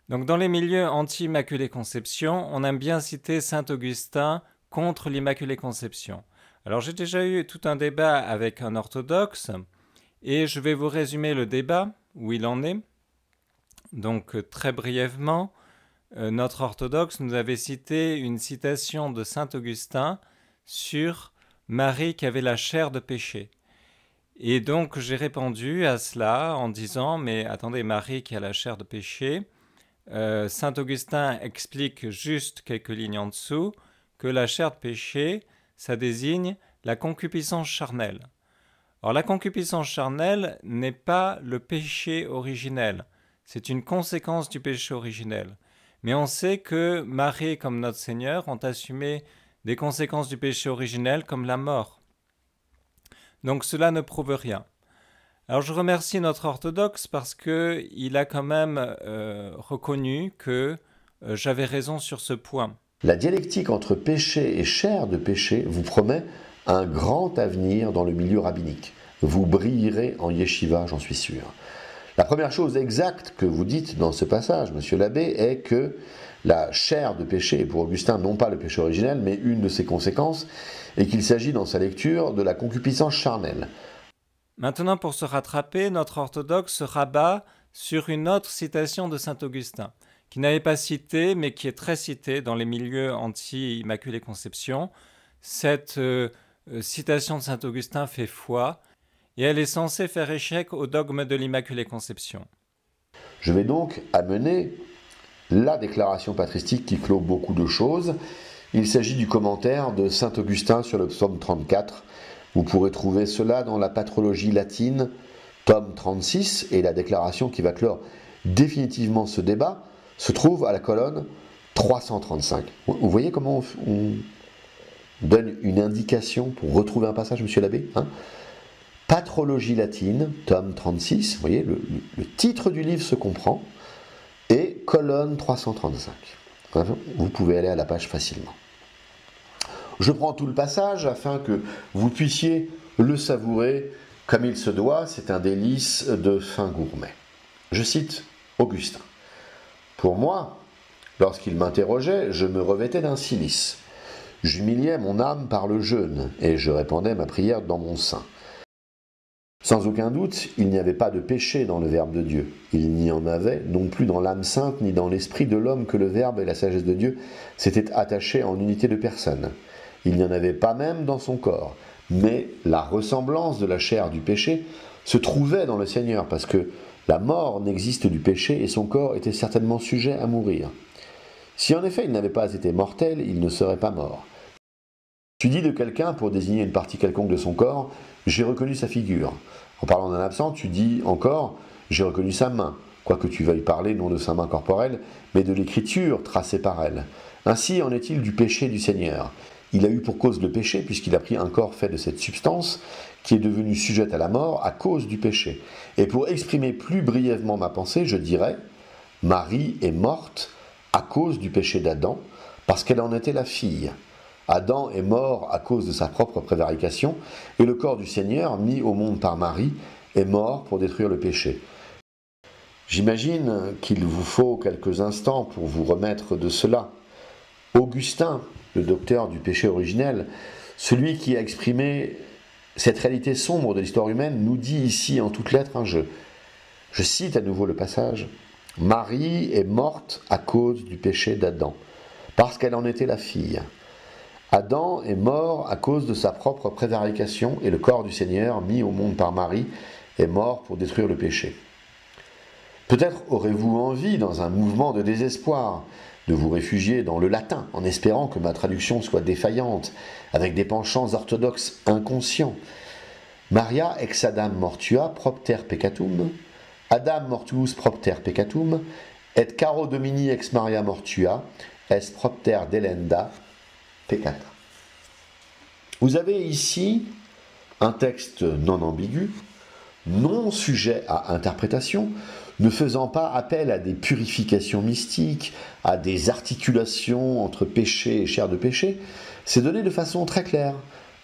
Donc dans les milieux anti-Immaculée Conception, on aime bien citer Saint Augustin contre l'Immaculée Conception. Alors j'ai déjà eu tout un débat avec un orthodoxe et je vais vous résumer le débat, où il en est. Donc très brièvement, notre orthodoxe nous avait cité une citation de Saint Augustin sur Marie qui avait la chair de péché. Et donc j'ai répondu à cela en disant, mais attendez, Marie qui a la chair de péché, Saint Augustin explique juste quelques lignes en dessous que la chair de péché, ça désigne la concupiscence charnelle. Or la concupiscence charnelle n'est pas le péché originel, c'est une conséquence du péché originel. Mais on sait que Marie comme notre Seigneur ont assumé des conséquences du péché originel comme la mort. Donc cela ne prouve rien. Alors je remercie notre orthodoxe parce qu'il a quand même reconnu que j'avais raison sur ce point. La dialectique entre péché et chair de péché vous promet un grand avenir dans le milieu rabbinique. Vous brillerez en yeshiva, j'en suis sûr. La première chose exacte que vous dites dans ce passage, monsieur l'abbé, est que la chair de péché est pour Augustin non pas le péché originel, mais une de ses conséquences, et qu'il s'agit dans sa lecture de la concupiscence charnelle. Maintenant, pour se rattraper, notre orthodoxe se rabat sur une autre citation de saint Augustin, qui n'avait pas cité, mais qui est très citée dans les milieux anti-Immaculée Conception. Cette citation de saint Augustin fait foi, et elle est censée faire échec au dogme de l'Immaculée Conception. Je vais donc amener la déclaration patristique qui clôt beaucoup de choses. Il s'agit du commentaire de saint Augustin sur le psaume 34. Vous pourrez trouver cela dans la patrologie latine, tome 36, et la déclaration qui va clore définitivement ce débat se trouve à la colonne 335. Vous voyez comment on donne une indication pour retrouver un passage, monsieur l'abbé, hein? Patrologie latine, tome 36, vous voyez, le titre du livre se comprend, et colonne 335. Vous pouvez aller à la page facilement. Je prends tout le passage afin que vous puissiez le savourer comme il se doit, c'est un délice de fin gourmet. Je cite Augustin. Pour moi, lorsqu'il m'interrogeait, je me revêtais d'un cilice. J'humiliais mon âme par le jeûne, et je répandais ma prière dans mon sein. Sans aucun doute, il n'y avait pas de péché dans le Verbe de Dieu. Il n'y en avait non plus dans l'âme sainte ni dans l'esprit de l'homme que le Verbe et la sagesse de Dieu s'étaient attachés en unité de personne. Il n'y en avait pas même dans son corps. Mais la ressemblance de la chair du péché se trouvait dans le Seigneur, parce que la mort n'existe du péché et son corps était certainement sujet à mourir. Si en effet il n'avait pas été mortel, il ne serait pas mort. Tu dis de quelqu'un pour désigner une partie quelconque de son corps, j'ai reconnu sa figure. En parlant d'un absent, tu dis encore, j'ai reconnu sa main, quoique tu veuilles parler non de sa main corporelle, mais de l'écriture tracée par elle. Ainsi en est-il du péché du Seigneur. Il a eu pour cause le péché, puisqu'il a pris un corps fait de cette substance, qui est devenue sujette à la mort à cause du péché. Et pour exprimer plus brièvement ma pensée, je dirais, Marie est morte à cause du péché d'Adam, parce qu'elle en était la fille. Adam est mort à cause de sa propre prévarication, et le corps du Seigneur, mis au monde par Marie, est mort pour détruire le péché. J'imagine qu'il vous faut quelques instants pour vous remettre de cela. Augustin, le docteur du péché originel, celui qui a exprimé cette réalité sombre de l'histoire humaine, nous dit ici en toutes lettres, je cite à nouveau le passage, « Marie est morte à cause du péché d'Adam, parce qu'elle en était la fille. Adam est mort à cause de sa propre prévarication, et le corps du Seigneur, mis au monde par Marie, est mort pour détruire le péché. » Peut-être aurez-vous envie, dans un mouvement de désespoir, de vous réfugier dans le latin, en espérant que ma traduction soit défaillante, avec des penchants orthodoxes inconscients. Maria ex Adam mortua propter peccatum, Adam mortuus propter peccatum, et caro domini ex Maria mortua, est propter delenda peccata. Vous avez ici un texte non ambigu, non sujet à interprétation, ne faisant pas appel à des purifications mystiques, à des articulations entre péché et chair de péché, c'est donné de façon très claire.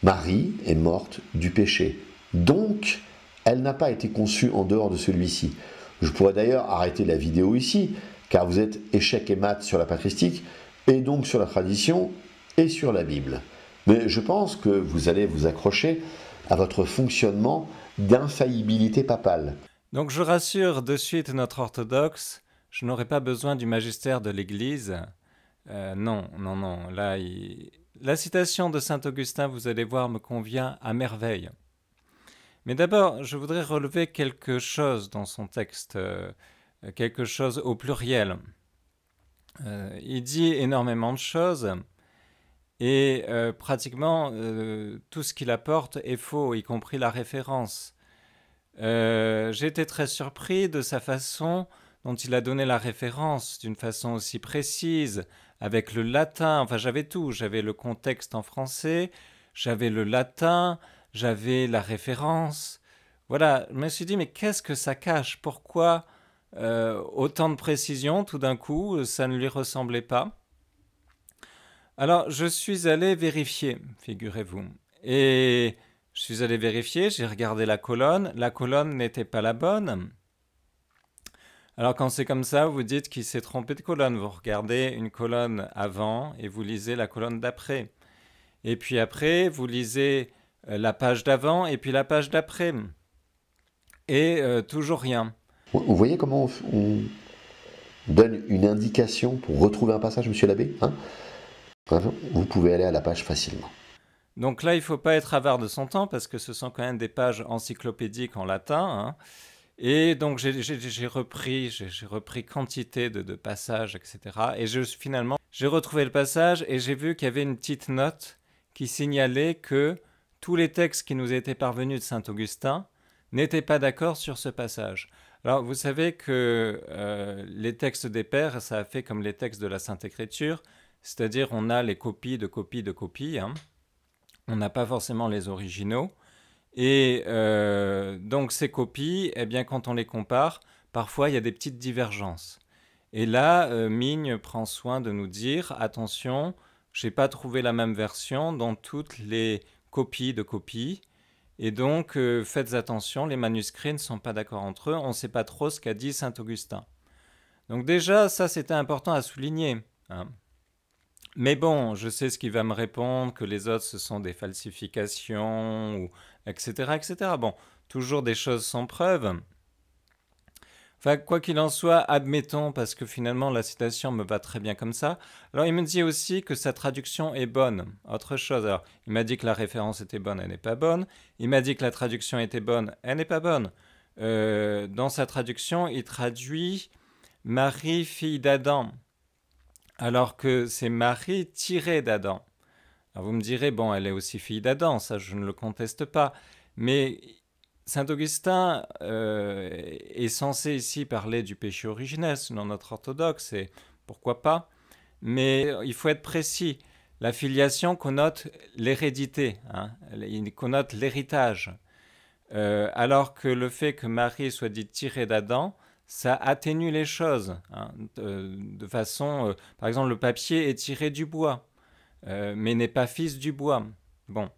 Marie est morte du péché, donc elle n'a pas été conçue en dehors de celui-ci. Je pourrais d'ailleurs arrêter la vidéo ici, car vous êtes échec et mat sur la patristique, et donc sur la tradition et sur la Bible. Mais je pense que vous allez vous accrocher à votre fonctionnement d'infaillibilité papale. Donc je rassure de suite notre orthodoxe, je n'aurai pas besoin du magistère de l'Église. Non. Là, la citation de saint Augustin, vous allez voir, me convient à merveille. Mais d'abord, je voudrais relever quelque chose dans son texte, quelque chose au pluriel. Il dit énormément de choses et pratiquement tout ce qu'il apporte est faux, y compris la référence. J'ai été très surpris de sa façon dont il a donné la référence d'une façon aussi précise, avec le latin, enfin j'avais tout, j'avais le contexte en français, j'avais le latin, j'avais la référence. Voilà, je me suis dit, mais qu'est-ce que ça cache? Pourquoi autant de précision tout d'un coup, ça ne lui ressemblait pas? Alors, je suis allé vérifier, figurez-vous. Et je suis allé vérifier, j'ai regardé la colonne n'était pas la bonne. Alors quand c'est comme ça, vous dites qu'il s'est trompé de colonne. Vous regardez une colonne avant et vous lisez la colonne d'après. Et puis après, vous lisez la page d'avant et puis la page d'après. Et toujours rien. Vous voyez comment on donne une indication pour retrouver un passage, monsieur l'abbé, hein? Vous pouvez aller à la page facilement. Donc là, il ne faut pas être avare de son temps parce que ce sont quand même des pages encyclopédiques en latin, hein. Et donc j'ai repris quantité de passages, etc. Et finalement, j'ai retrouvé le passage et j'ai vu qu'il y avait une petite note qui signalait que tous les textes qui nous étaient parvenus de saint Augustin n'étaient pas d'accord sur ce passage. Alors vous savez que les textes des pères, ça a fait comme les textes de la Sainte Écriture, c'est-à-dire on a les copies de copies de copies, hein. On n'a pas forcément les originaux. Et donc ces copies, eh bien, quand on les compare, parfois il y a des petites divergences. Et là, Migne prend soin de nous dire, attention, je n'ai pas trouvé la même version dans toutes les copies de copies. Et donc, faites attention, les manuscrits ne sont pas d'accord entre eux, on ne sait pas trop ce qu'a dit saint Augustin. Donc déjà, ça c'était important à souligner, hein. Mais bon, je sais ce qu'il va me répondre, que les autres, ce sont des falsifications, ou etc., etc. Bon, toujours des choses sans preuve. Enfin, quoi qu'il en soit, admettons, parce que finalement, la citation me va très bien comme ça. Alors, il me dit aussi que sa traduction est bonne. Autre chose, alors, il m'a dit que la référence était bonne, elle n'est pas bonne. Il m'a dit que la traduction était bonne, elle n'est pas bonne. Dans sa traduction, il traduit « Marie, fille d'Adam ». Alors que c'est Marie tirée d'Adam. Alors vous me direz, bon, elle est aussi fille d'Adam, ça je ne le conteste pas, mais saint Augustin est censé ici parler du péché originel selon notre orthodoxe, et pourquoi pas, mais il faut être précis. La filiation connote l'hérédité, hein, il connote l'héritage, alors que le fait que Marie soit dite tirée d'Adam, ça atténue les choses, hein, de façon... par exemple, le papier est tiré du bois, mais n'est pas fils du bois. Bon.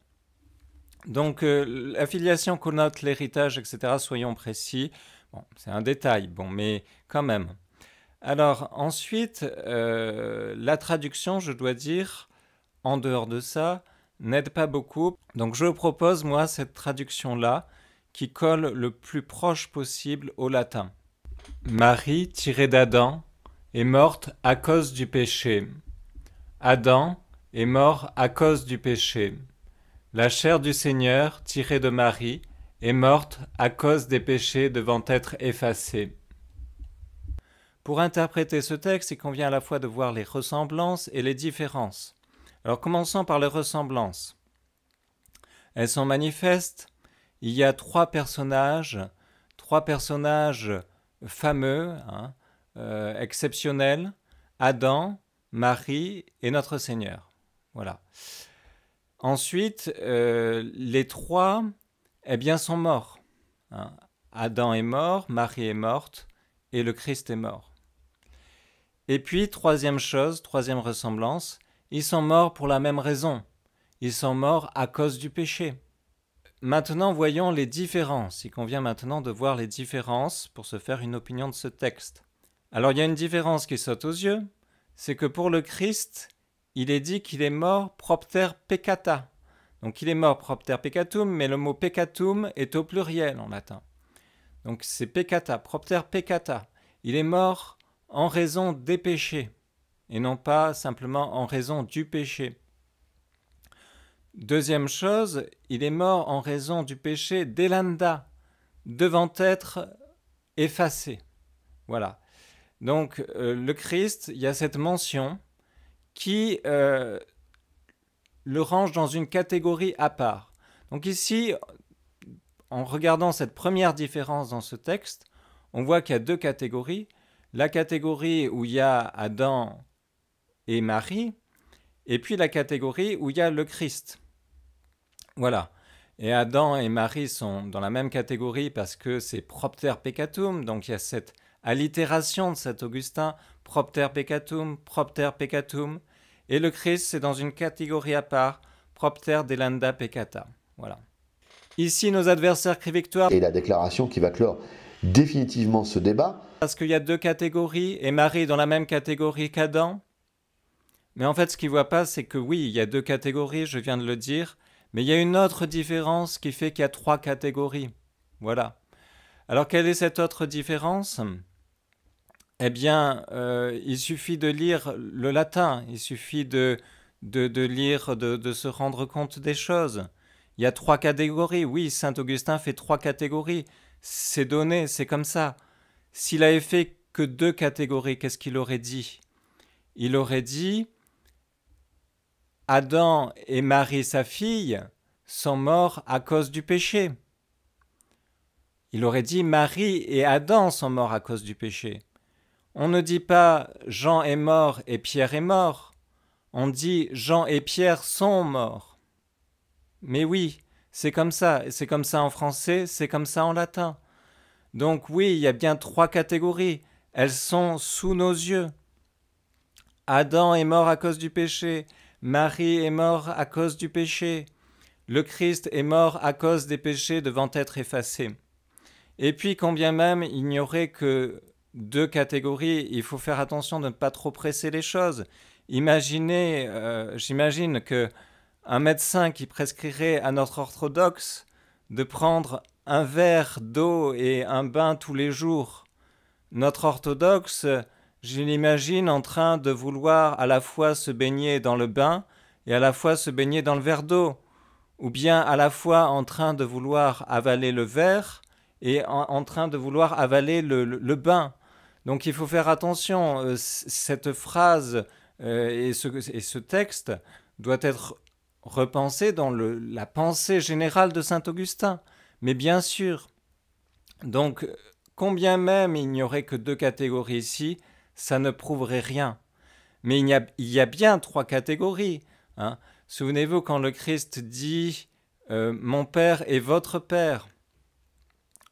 Donc, la filiation connote l'héritage, etc., soyons précis. Bon, c'est un détail, bon, mais quand même. Alors, ensuite, la traduction, je dois dire, en dehors de ça, n'aide pas beaucoup. Donc, je propose, moi, cette traduction-là, qui colle le plus proche possible au latin. Marie, tirée d'Adam, est morte à cause du péché. Adam est mort à cause du péché. La chair du Seigneur, tirée de Marie, est morte à cause des péchés devant être effacés. Pour interpréter ce texte, il convient à la fois de voir les ressemblances et les différences. Alors commençons par les ressemblances. Elles sont manifestes. Il y a trois personnages fameux, hein, exceptionnels, Adam, Marie et notre Seigneur. Voilà. Ensuite, les trois, eh bien, sont morts, hein. Adam est mort, Marie est morte et le Christ est mort. Et puis, troisième ressemblance, ils sont morts pour la même raison. Ils sont morts à cause du péché. Maintenant, voyons les différences. Il convient maintenant de voir les différences pour se faire une opinion de ce texte. Alors il y a une différence qui saute aux yeux, c'est que pour le Christ, il est dit qu'il est mort propter peccata. Donc il est mort propter peccatum, mais le mot peccatum est au pluriel en latin. Donc c'est peccata, propter peccata. Il est mort en raison des péchés, et non pas simplement en raison du péché. Deuxième chose, il est mort en raison du péché delanda, devant être effacé. Voilà. Donc le Christ, il y a cette mention qui le range dans une catégorie à part. Donc ici, en regardant cette première différence dans ce texte, on voit qu'il y a deux catégories. La catégorie où il y a Adam et Marie, et puis la catégorie où il y a le Christ. Voilà. Et Adam et Marie sont dans la même catégorie parce que c'est propter peccatum, donc il y a cette allitération de Saint Augustin, propter peccatum, et le Christ c'est dans une catégorie à part, propter delanda peccata. Voilà. Ici, nos adversaires crient victoire. Et la déclaration qui va clore définitivement ce débat. Parce qu'il y a deux catégories, et Marie est dans la même catégorie qu'Adam. Mais en fait, ce qu'ils ne voient pas, c'est que oui, il y a deux catégories, je viens de le dire, mais il y a une autre différence qui fait qu'il y a trois catégories. Voilà. Alors, quelle est cette autre différence ? Eh bien, il suffit de lire le latin, il suffit de lire, de se rendre compte des choses. Il y a trois catégories. Oui, Saint Augustin fait trois catégories. C'est donné, c'est comme ça. S'il avait fait que deux catégories, qu'est-ce qu'il aurait dit ? Il aurait dit Adam et Marie, sa fille, sont morts à cause du péché. Il aurait dit Marie et Adam sont morts à cause du péché. On ne dit pas Jean est mort et Pierre est mort. On dit Jean et Pierre sont morts. Mais oui, c'est comme ça en français, c'est comme ça en latin. Donc oui, il y a bien trois catégories, elles sont sous nos yeux. Adam est mort à cause du péché, Marie est mort à cause du péché, le Christ est mort à cause des péchés devant être effacés. Et puis, quand bien même il n'y aurait que deux catégories, il faut faire attention de ne pas trop presser les choses. J'imagine que un médecin qui prescrirait à notre orthodoxe de prendre un verre d'eau et un bain tous les jours. Notre orthodoxe, je l'imagine en train de vouloir à la fois se baigner dans le bain et à la fois se baigner dans le verre d'eau, ou bien à la fois en train de vouloir avaler le verre et en train de vouloir avaler le bain. Donc il faut faire attention, cette phrase et ce texte doit être repensé dans la pensée générale de Saint Augustin. Mais bien sûr, donc, combien même il n'y aurait que deux catégories ici, ça ne prouverait rien. Mais il y a bien trois catégories. Hein. Souvenez-vous quand le Christ dit « Mon Père est votre Père ».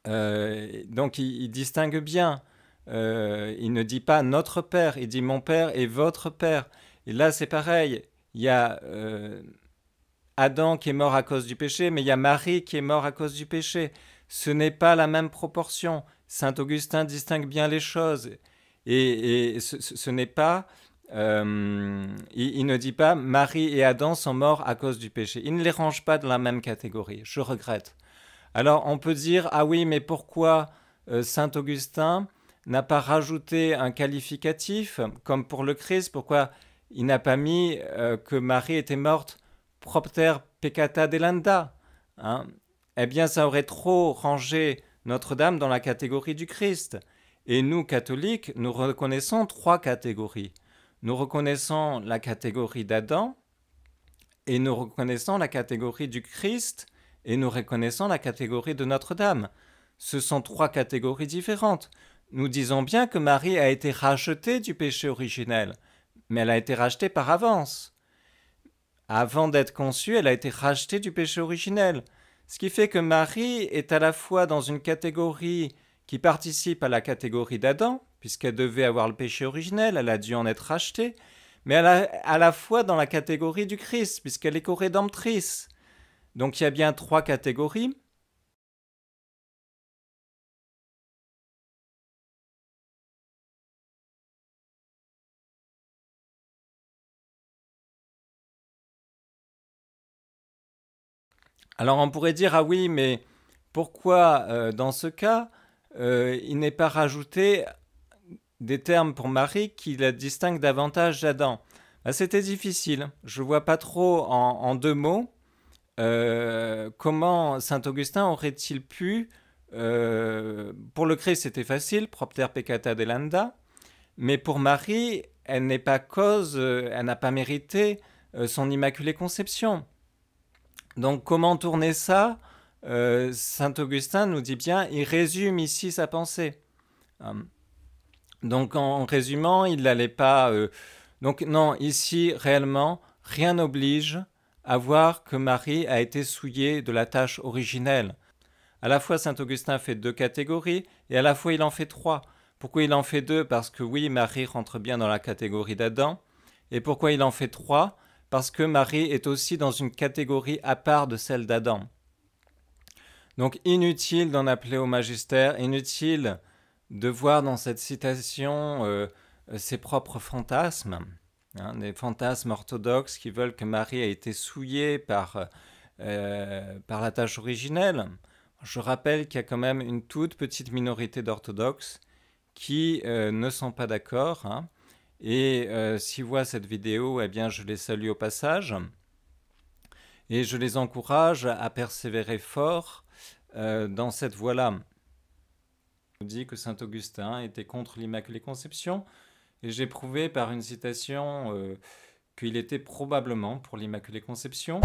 Donc, il distingue bien. Il ne dit pas « notre Père », il dit « Mon Père est votre Père ». Et là, c'est pareil. Il y a Adam qui est mort à cause du péché, mais il y a Marie qui est mort à cause du péché. Ce n'est pas la même proportion. Saint Augustin distingue bien les choses. Et ce n'est pas... il ne dit pas Marie et Adam sont morts à cause du péché. Il ne les range pas dans la même catégorie. Je regrette. Alors on peut dire, ah oui, mais pourquoi Saint Augustin n'a pas rajouté un qualificatif, comme pour le Christ, pourquoi il n'a pas mis que Marie était morte propter peccata delanda, hein? Eh bien, ça aurait trop rangé Notre-Dame dans la catégorie du Christ. Et nous, catholiques, nous reconnaissons trois catégories. Nous reconnaissons la catégorie d'Adam, et nous reconnaissons la catégorie du Christ, et nous reconnaissons la catégorie de Notre-Dame. Ce sont trois catégories différentes. Nous disons bien que Marie a été rachetée du péché originel, mais elle a été rachetée par avance. Avant d'être conçue, elle a été rachetée du péché originel. Ce qui fait que Marie est à la fois dans une catégorie qui participe à la catégorie d'Adam, puisqu'elle devait avoir le péché originel, elle a dû en être rachetée, mais elle est à la fois dans la catégorie du Christ, puisqu'elle est co-rédemptrice. Donc il y a bien trois catégories. Alors on pourrait dire, ah oui, mais pourquoi dans ce cas, il n'est pas rajouté des termes pour Marie qui la distinguent davantage d'Adam? Ben, c'était difficile. Je ne vois pas trop en deux mots comment saint Augustin aurait-il pu... pour le Christ, c'était facile, propter peccata delenda, mais pour Marie, elle n'est pas cause, elle n'a pas mérité son immaculée conception. Donc comment tourner ça? Saint Augustin nous dit bien, il résume ici sa pensée. Donc en résumant, il n'allait pas... donc non, ici réellement, rien n'oblige à voir que Marie a été souillée de la tâche originelle. À la fois, saint Augustin fait deux catégories et à la fois il en fait trois. Pourquoi il en fait deux? Parce que oui, Marie rentre bien dans la catégorie d'Adam. Et pourquoi il en fait trois? Parce que Marie est aussi dans une catégorie à part de celle d'Adam. Donc inutile d'en appeler au magistère, inutile de voir dans cette citation ses propres fantasmes, des fantasmes orthodoxes qui veulent que Marie ait été souillée par la tâche originelle. Je rappelle qu'il y a quand même une toute petite minorité d'orthodoxes qui ne sont pas d'accord. Et s'ils voient cette vidéo, eh bien, je les salue au passage. Et je les encourage à persévérer fort dans cette voie-là. On dit que saint Augustin était contre l'Immaculée Conception. Et j'ai prouvé par une citation qu'il était probablement pour l'Immaculée Conception.